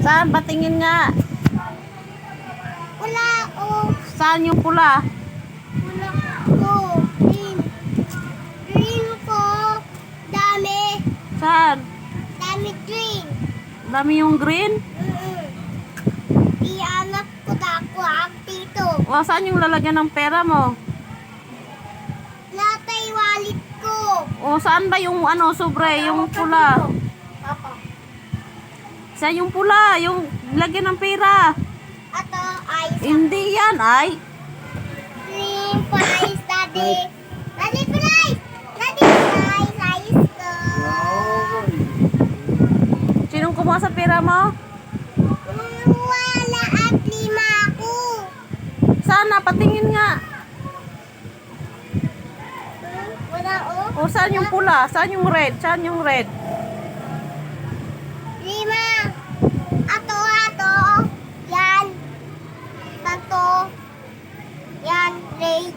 Saan? Patingin nga. Wala oh. Saan yung pula? Wala ko. Green. Green ko. Dami. Saan? Dami green. Dami yung green? Ianap ko dako ang tito. O, saan yung lalagyan ng pera mo? Latay wallet ko. O, saan ba yung ano, sobre, yung pula? Papa. Saan yung pula? Yung lagyan ng pera? Ato ay Hindi yan, ay. green price, daddy. Daddy price. Daddy price. Size ko. Sinong kumuha sa pera mo? Wala at 5 ako. Sana, patingin nga. Wala oh. O, saan yung pula? Saan yung red? Saan yung red? 5. Ato. Yan. Tato. Yan. Red.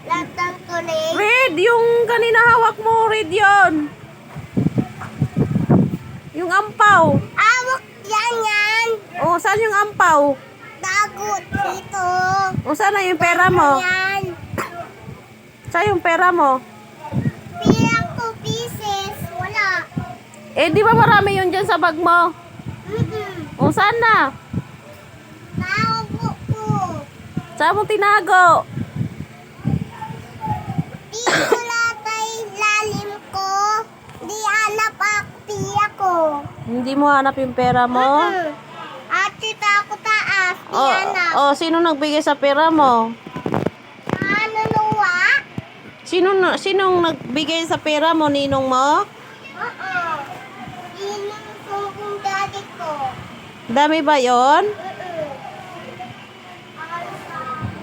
Latang to red. Red, yung kanina hawak mo, red yon. Yung ampaw. Awak yan. O, saan yung ampaw? Dagot dito. O, saan na yung pera mo? Yan. Saan yung pera mo? Pila ko pieces. Wala. Eh, di ba marami yun dyan sa bag mo? O, saan na? Tawag ko. Saan mo tinago? Dito latay lalim ko. Di hanap ako piya ko. Hindi mo hanap yung pera mo? At kita ako taas. Di O, hanap. sino nagbigay sa pera mo? Ano nuwa? Sinong nagbigay sa pera mo, ninong mo? Oo. Inang ko kung daddy ko. Dami ba yon?